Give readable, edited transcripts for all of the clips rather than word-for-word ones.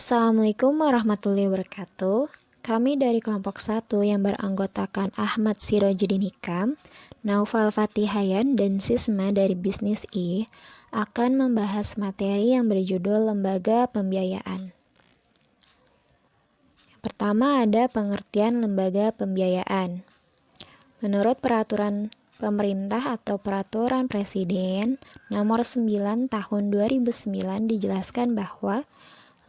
Assalamualaikum warahmatullahi wabarakatuh. Kami dari kelompok 1 yang beranggotakan Ahmad Sirojudin Hikam, Naufal Fatihayan, dan Sisma dari Bisnis I akan membahas materi yang berjudul Lembaga Pembiayaan. Pertama ada pengertian lembaga pembiayaan. Menurut peraturan pemerintah atau peraturan presiden nomor 9 tahun 2009 dijelaskan bahwa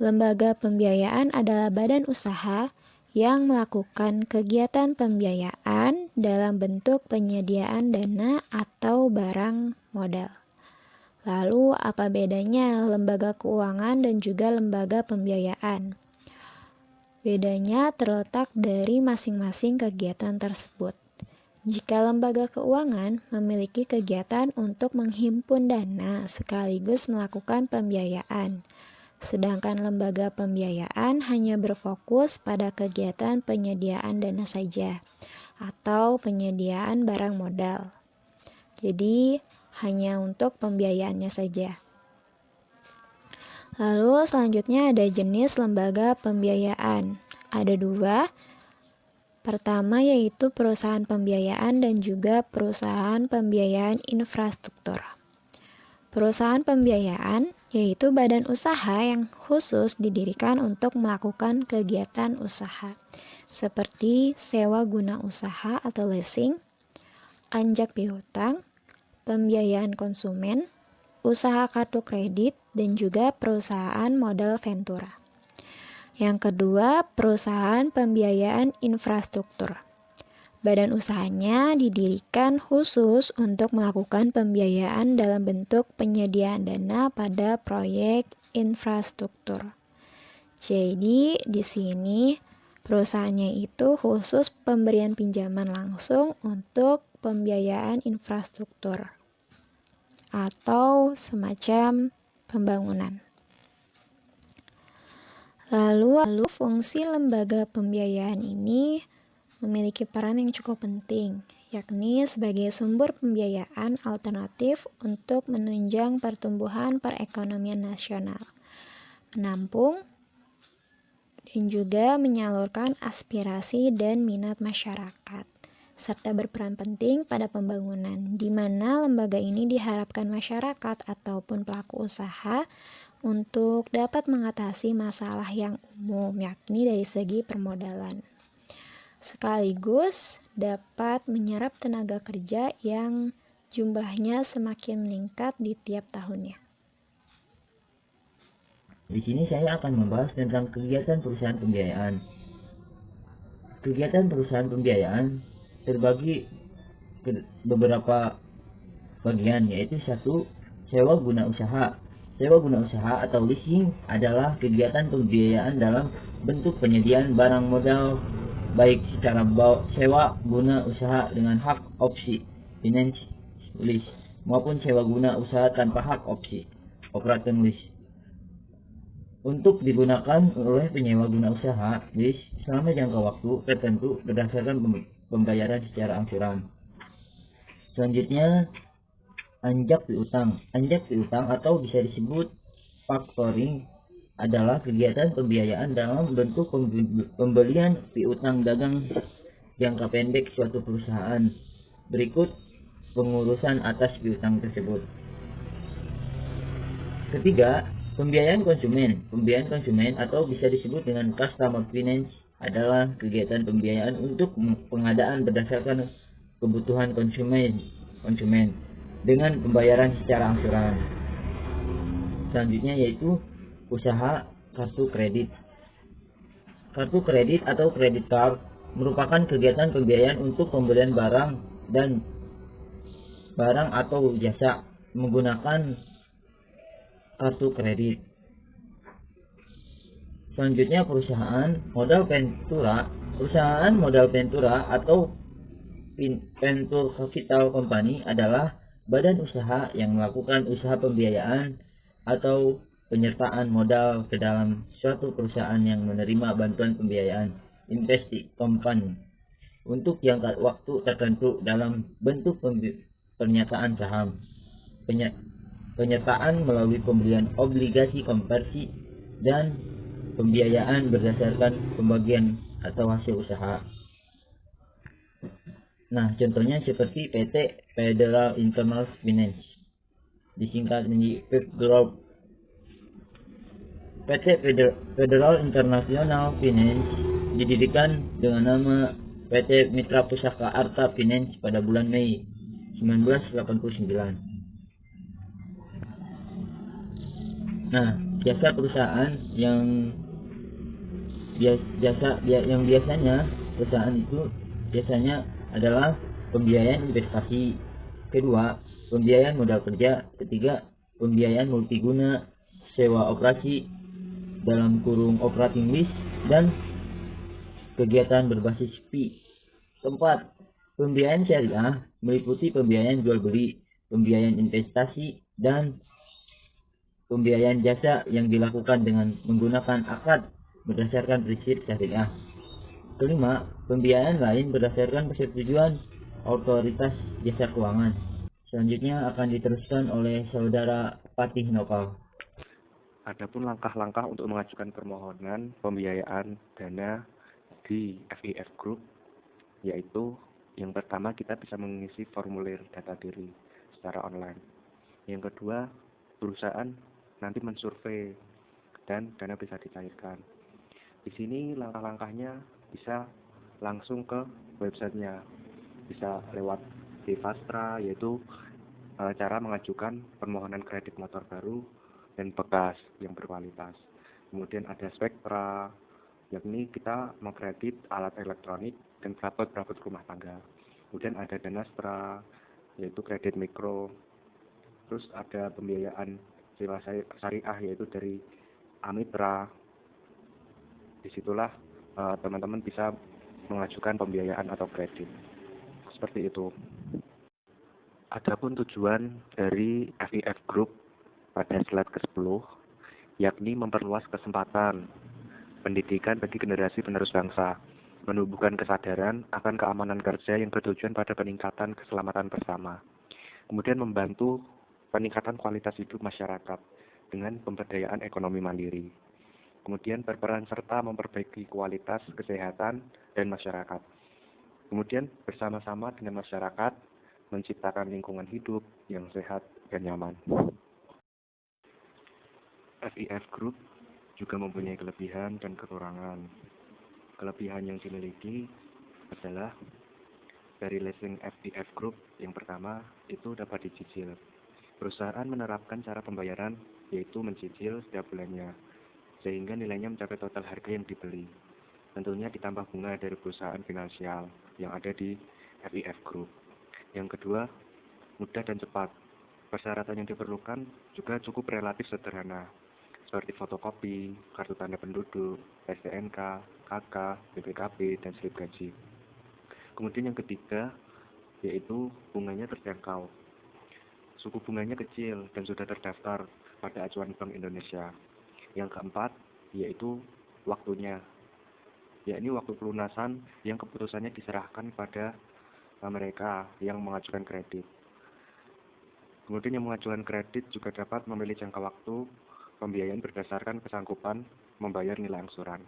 lembaga pembiayaan adalah badan usaha yang melakukan kegiatan pembiayaan dalam bentuk penyediaan dana atau barang modal. Lalu apa bedanya lembaga keuangan dan juga lembaga pembiayaan? Bedanya terletak dari masing-masing kegiatan tersebut. Jika lembaga keuangan memiliki kegiatan untuk menghimpun dana sekaligus melakukan pembiayaan, sedangkan lembaga pembiayaan hanya berfokus pada kegiatan penyediaan dana saja atau penyediaan barang modal. Jadi, hanya untuk pembiayaannya saja. Lalu selanjutnya ada jenis lembaga pembiayaan. Ada dua. Pertama yaitu perusahaan pembiayaan dan juga perusahaan pembiayaan infrastruktur. Perusahaan pembiayaan yaitu badan usaha yang khusus didirikan untuk melakukan kegiatan usaha, seperti sewa guna usaha atau leasing, anjak piutang, pembiayaan konsumen, usaha kartu kredit, dan juga perusahaan modal ventura. Yang kedua, perusahaan pembiayaan infrastruktur. Badan usahanya didirikan khusus untuk melakukan pembiayaan dalam bentuk penyediaan dana pada proyek infrastruktur. Jadi, di sini perusahaannya itu khusus pemberian pinjaman langsung untuk pembiayaan infrastruktur atau semacam pembangunan. Lalu fungsi lembaga pembiayaan ini memiliki peran yang cukup penting, yakni sebagai sumber pembiayaan alternatif untuk menunjang pertumbuhan perekonomian nasional, menampung dan juga menyalurkan aspirasi dan minat masyarakat, serta berperan penting pada pembangunan, di mana lembaga ini diharapkan masyarakat ataupun pelaku usaha untuk dapat mengatasi masalah yang umum, yakni dari segi permodalan, sekaligus dapat menyerap tenaga kerja yang jumlahnya semakin meningkat di tiap tahunnya. Di sini saya akan membahas tentang kegiatan perusahaan pembiayaan. Kegiatan perusahaan pembiayaan terbagi ke beberapa bagian, yaitu 1. Sewa guna usaha. Sewa guna usaha atau leasing adalah kegiatan pembiayaan dalam bentuk penyediaan barang modal baik secara sewa guna usaha dengan hak opsi finance lease maupun sewa guna usaha tanpa hak opsi operating lease untuk digunakan oleh penyewa guna usaha lease selama jangka waktu tertentu berdasarkan pembayaran secara angsuran. Selanjutnya, anjak piutang. Anjak piutang atau bisa disebut factoring adalah kegiatan pembiayaan dalam bentuk pembelian piutang dagang jangka pendek suatu perusahaan. Berikut pengurusan atas piutang tersebut. Ketiga, pembiayaan konsumen. Pembiayaan konsumen atau bisa disebut dengan customer finance adalah kegiatan pembiayaan untuk pengadaan berdasarkan kebutuhan konsumen dengan pembayaran secara angsuran. Selanjutnya yaitu usaha kartu kredit. Kartu kredit atau credit card merupakan kegiatan pembiayaan untuk pembelian barang atau jasa menggunakan kartu kredit. Selanjutnya perusahaan modal ventura. Perusahaan modal ventura atau venture capital company adalah badan usaha yang melakukan usaha pembiayaan atau penyertaan modal ke dalam suatu perusahaan yang menerima bantuan pembiayaan investasi company untuk jangka waktu tertentu dalam bentuk pernyataan saham, penyertaan melalui pembelian obligasi konversi, dan pembiayaan berdasarkan pembagian atau hasil usaha. Nah, contohnya seperti PT Federal Internal Finance, disingkat menjadi PIF Group. PT Federal International Finance didirikan dengan nama PT Mitra Pusaka Arta Finance pada bulan Mei 1989. Nah, jasa perusahaan yang biasanya perusahaan itu biasanya adalah pembiayaan investasi, kedua pembiayaan modal kerja, ketiga pembiayaan multiguna, sewa operasi dalam kurung operating lease, dan kegiatan berbasis fee. Keempat, pembiayaan syariah meliputi pembiayaan jual beli, pembiayaan investasi, dan pembiayaan jasa yang dilakukan dengan menggunakan akad berdasarkan prinsip syariah. Kelima, pembiayaan lain berdasarkan persetujuan otoritas jasa keuangan. Selanjutnya akan diteruskan oleh Saudara Patih Nopal. Adapun langkah-langkah untuk mengajukan permohonan pembiayaan dana di FIF Group, yaitu yang pertama kita bisa mengisi formulir data diri secara online. Yang kedua, perusahaan nanti mensurvei dan dana bisa dicairkan. Di sini langkah-langkahnya bisa langsung ke websitenya, bisa lewat Devastra, yaitu cara mengajukan permohonan kredit motor baru dan bekas yang berkualitas. Kemudian ada Spektra, yakni kita mengkredit alat elektronik dan perabot-perabot rumah tangga. Kemudian ada Danastra, yaitu kredit mikro. Terus ada pembiayaan sewa syariah, yaitu dari Amitra. Disitulah teman-teman bisa mengajukan pembiayaan atau kredit. Seperti itu. Adapun tujuan dari FIF Group pada slide ke-10, yakni memperluas kesempatan pendidikan bagi generasi penerus bangsa, menumbuhkan kesadaran akan keamanan kerja yang bertujuan pada peningkatan keselamatan bersama, kemudian membantu peningkatan kualitas hidup masyarakat dengan pemberdayaan ekonomi mandiri, kemudian berperan serta memperbaiki kualitas kesehatan dan masyarakat, kemudian bersama-sama dengan masyarakat menciptakan lingkungan hidup yang sehat dan nyaman. FIF Group juga mempunyai kelebihan dan kekurangan. Kelebihan yang dimiliki adalah dari leasing FIF Group yang pertama itu dapat dicicil. Perusahaan menerapkan cara pembayaran yaitu mencicil setiap bulannya, sehingga nilainya mencapai total harga yang dibeli. Tentunya ditambah bunga dari perusahaan finansial yang ada di FIF Group. Yang kedua, mudah dan cepat. Persyaratan yang diperlukan juga cukup relatif sederhana, seperti fotokopi, kartu tanda penduduk, STNK, KK, BPKB, dan slip gaji. Kemudian yang ketiga, yaitu bunganya terjangkau. Suku bunganya kecil dan sudah terdaftar pada acuan Bank Indonesia. Yang keempat, yaitu waktunya, yakni waktu pelunasan yang keputusannya diserahkan pada mereka yang mengajukan kredit. Kemudian yang mengajukan kredit juga dapat memilih jangka waktu pembiayaan berdasarkan kesanggupan membayar nilai angsuran.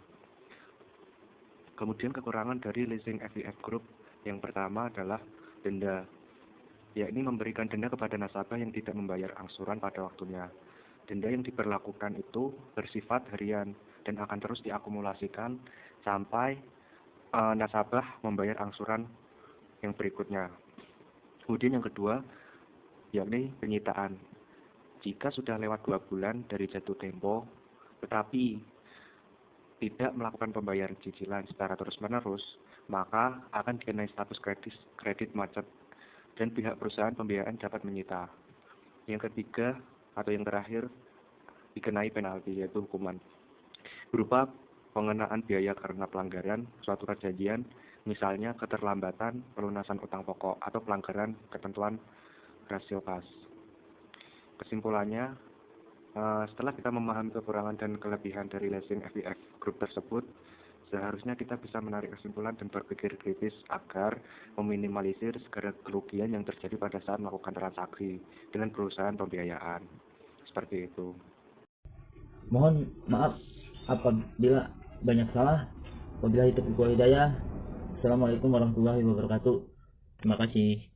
Kemudian kekurangan dari leasing FIF Group yang pertama adalah denda, yakni memberikan denda kepada nasabah yang tidak membayar angsuran pada waktunya. Denda yang diberlakukan itu bersifat harian dan akan terus diakumulasikan sampai nasabah membayar angsuran yang berikutnya. Kemudian yang kedua, yakni penyitaan. Jika sudah lewat 2 bulan dari jatuh tempo, tetapi tidak melakukan pembayaran cicilan secara terus-menerus, maka akan dikenai status kredit macet dan pihak perusahaan pembiayaan dapat menyita. Yang ketiga atau yang terakhir, dikenai penalti, yaitu hukuman berupa pengenaan biaya karena pelanggaran suatu perjanjian, misalnya keterlambatan pelunasan utang pokok atau pelanggaran ketentuan rasio kas. Kesimpulannya, setelah kita memahami kekurangan dan kelebihan dari leasing FIF Group tersebut, seharusnya kita bisa menarik kesimpulan dan berpikir kritis agar meminimalisir segala kerugian yang terjadi pada saat melakukan transaksi dengan perusahaan pembiayaan. Seperti itu. Mohon maaf, apabila banyak salah. Wabillahi taufiq wal hidayah. Assalamualaikum warahmatullahi wabarakatuh. Terima kasih.